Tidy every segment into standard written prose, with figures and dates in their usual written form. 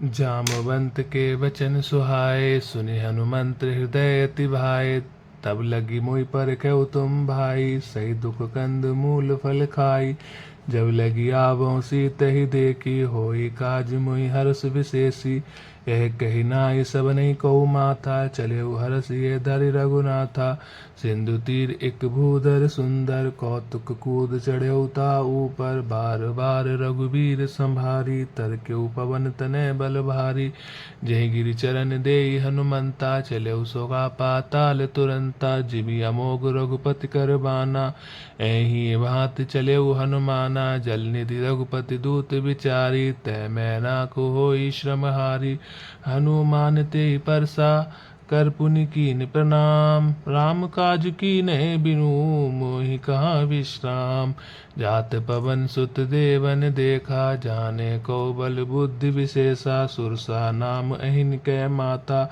जामवंत के वचन सुहाए, सुनि हनुमंत हृदय अति भाए। तब लगी मोहि परखै तुम भाई, सही दुख कंद मूल फल खाई। जब लगी आवों सीतहि देखी, होई काज मोहि हर्ष विशेषी। यह कही नाई सब नहीं कहु माथा, चले हर्ष ये धरि रघुनाथा। सिंधु तीर एक भूधर सुंदर, कौतुक कूद चढ़े ता ऊपर। बार बार रघुबीर संभारी, तरकेउ पवन तनय बल भारी। जय गिरि चरण देई हनुमंता, चले सोगा पाताल तुरंता। जिमि अमोघ रघुपति कर बाना, ऐहि भांति चले हनुमाना। जल निधि रघुपति दूत विचारी, तै मैं नाकु होई श्रम हारी। हनुमान ते परसा कर पुनि कीन प्रणाम, राम काज कीन्हे बिनु मोहि कहाँ विश्राम। जात पवन सुत देवन देखा, जाने को बल बुद्धि विशेषा। सुरसा नाम अहिन माता,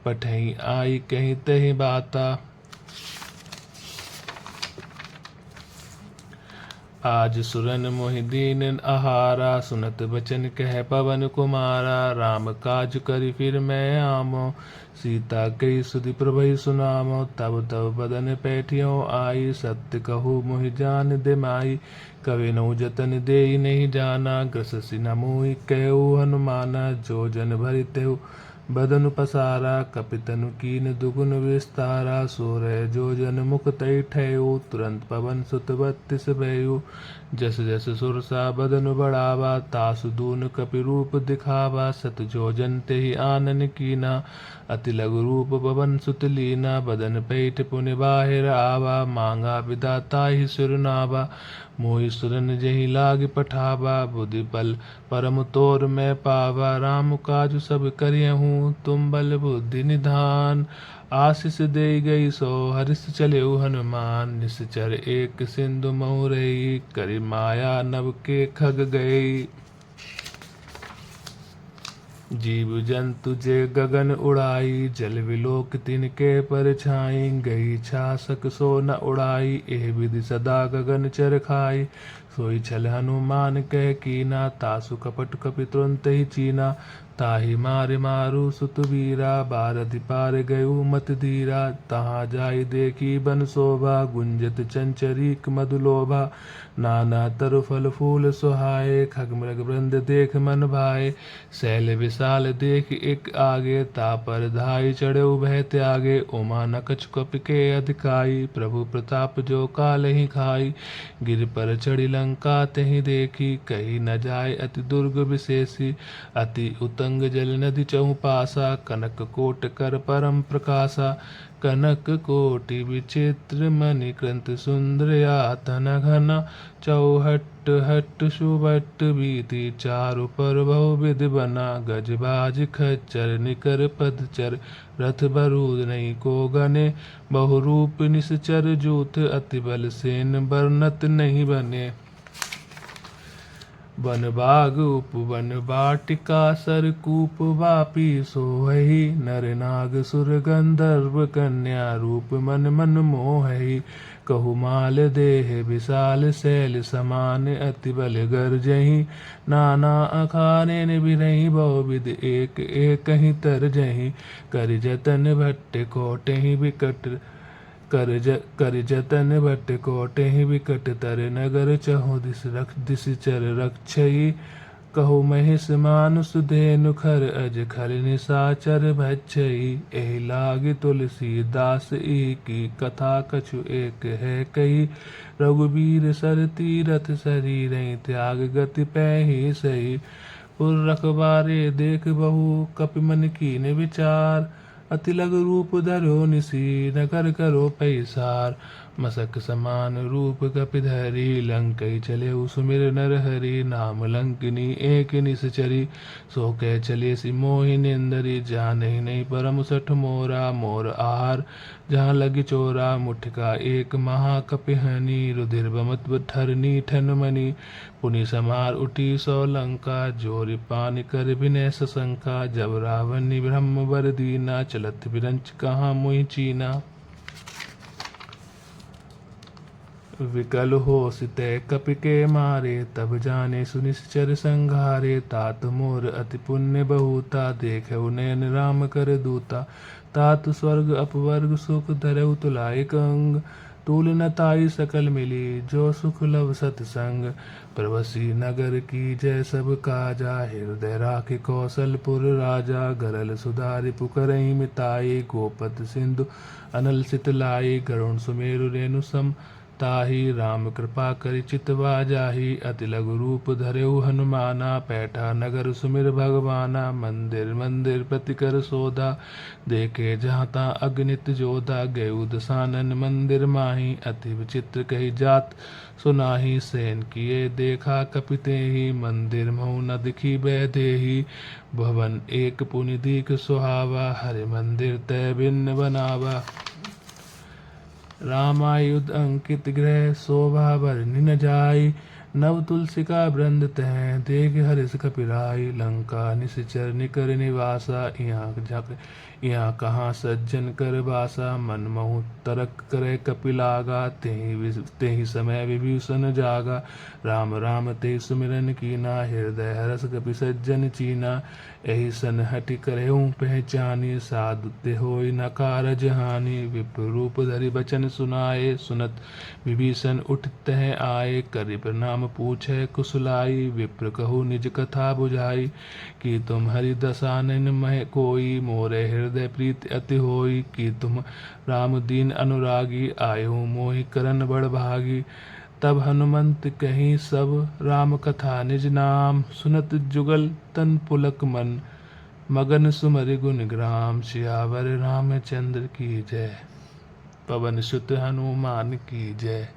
पठई आई कहीं तहि बाता। आज सुरन मोहि दीन आहारा, सुनत बचन कह पवन कुमारा। राम काज करि फिर मैं आमो, सीता कई सुधि प्रभु सुनामो। तब तब बदन पैठियों आई, सत्य कहूँ मोहि जान दे माई। कवि नौ जतन दे नहीं जाना, ग्रससि न मोहि कहु हनुमाना। जो जन भरि तेहु बदनु पसारा, कपितनु कीन दुगुन विस्तारा। सोरह जो जन मुख तै ठयउ, तुरंत पवन सुत बत्तिस भयउ। जस जस सुरसा बदनु बढ़ावा, तासु दून कपि रूप दिखावा। सत जो जन तेहि आनन कीना, अति लघु रूप पवन सुत लीना। बदन पैठ पुनि बाहिर आवा, मांगा विधाता ही सुर नावा। मोहि सुरन जहि लाग पठावा, बुद्धि बल परम तोर मैं पावा। राम काज सब करियहूँ, तुम बल बुद्धि निधान। आशीष दे गई सो हरिष चले हनुमान। निश्चर एक सिंधु महु रही, करि माया नभ के खग गई। जीव जंतु जे गगन उड़ाई, जल विलोक तिनके पर छाई। गई छासक सो न उड़ाई, एह विधि सदा गगन चर खाई। सोई छल हनुमान कह कीना, तासु कपट कपि तुरंत ही चीना। ताहि मारे मारु सुत वीरा, बारधि पार गयु मत धीरा। तहाँ जाई देखी बन शोभा, गुंजत चंचरीक मधुलोभा। नाना तरु फल फूल सुहाए, खग मृग वृंद देख मन भाए। शैल विशाल देख एक आगे, तापर धाई चढ़े भय त्यागे। उमा न कछु कपि के अधिकाई, प्रभु प्रताप जो कालहि खाई। गिर पर चढ़ी लंका तहि देखी, कही न जाय अति दुर्ग विशेषी। अति उतंग जल नदी चहु पासा, कनक कोट कर परम प्रकाशा। कनक कोटि विचित्र मणि कृंत सुंदर यातन घना। चौहट हट सुबट बीती चारु पर बहुविध बना। गज बाज खच्चर निकर पदचर, रथ बरूद नहीं को गने। बहुरूप निश्चर जूथ, अति बल सेन बरनत नहीं बने। वन बाग उपवन बाटिका, सरकूप वापी सोहहि। नर नाग सुर गंधर्व कन्या, रूप मन मन मोहहि। कहु माल देह विशाल, शैल समान अति बल गर्जहि। नाना अखाने निभिरहि, बहुविध एक एक तरजहि। कर जतन भट्ट कोटहि विकट, कर जतन भट्ट कोटहि विकट। तर नगर चहु दिस चर रक्षई। कहु महिष मानुष धेनु, खर अज खल निशाचर भक्षई। एहि लागी तुलसीदास की, कथा कछु एक है कही। रघुबीर सर तीरथ शरीरहि, त्याग गति पैहि सही। पुर रखबारे देख बहु, कपि मन कीन विचार। अति लघु रूप धरो निसी, नगर करो पैसार। मसक समान रूप कपिधरि, लंकई चले सुमिर नर हरि। नाम लंकिनी एक निश्चरी, सो कह चले सि मोहि निंदरी। जानहि नहीं परम सठ मोरा, मोर आहार जहाँ लगी चोरा। मुठका एक महाकपिहनि, रुधिर बमत ठरनी ठन मनी। पुनि समार उठी सौ लंका, जोरि पान कर विनय सशंका। जब रावण ब्रह्म वर दीना, चलत विरंच कहाँ मुहि चीना। विकल होसि तै कपि के मारे, तब जाने सुनिश्चर संघारे। तात मोर अति पुण्य बहुता, देखहु नयन राम कर दूता। तात स्वर्ग अपवर्ग सुख, धरहु तुलाइक अंग। तूल न ताई सकल मिली, जो सुख लव सतसंग। प्रवसी नगर की जय सब काजा, हृदय राखि कौशलपुर राजा। गरल सुधा रिपु करहीं मिताई, गोपद सिंधु अनल सितलाई। गरुण सुमेरु रेणु सम ताहि, राम कृपा करि चितवा जाहि। अति लघु रूप धरहु हनुमाना, पैठा नगर सुमिर भगवाना। मंदिर मंदिर प्रति कर सोधा, देखे जहाँ तहाँ अगणित जोधा। गयउ दसानन मंदिर माहि, अति विचित्र कही जात सुनाहि। सैन किए देखा कपि तेहि, मंदिर महु न दिखी बैदेहि। भवन एक पुनि दीख सुहावा, हरि मंदिर तै भिन्न बनावा। रामायुध अंकित गृह, शोभा बरनि न जाई। नव तुलसिका वृंद तह, देख हर्ष कपिराई। लंका निश्चर निकर निवासा, यहाँ कहाँ सज्जन कर बासा। मन महु तरक करे कपिलागा, तेहि समय विभीषण जागा। राम राम तेहि सुमिरन कीना, हृदय हरष कपि सज्जन चीना। एहि सन हठि करहु पहचानी, साधु ते होई न कारज हानि। विप्र रूप धरि बचन सुनाए, सुनत विभीषण उठ तह आए। करि प्रणाम पूछे कुशलाई, विप्र कहु निज कथा बुझाई। कि तुम हरि दसानन मह कोई, मोरे हृदय प्रीति अति होई। कि तुम राम दीन अनुरागी, आयहु मोहि करन बड़ भागी। तब हनुमंत कहीं सब राम कथा निज नाम, सुनत जुगल तन पुलक मन, मगन सुमरि गुण ग्राम। सियावर रामचंद्र की जय, पवन सुत हनुमान की जय।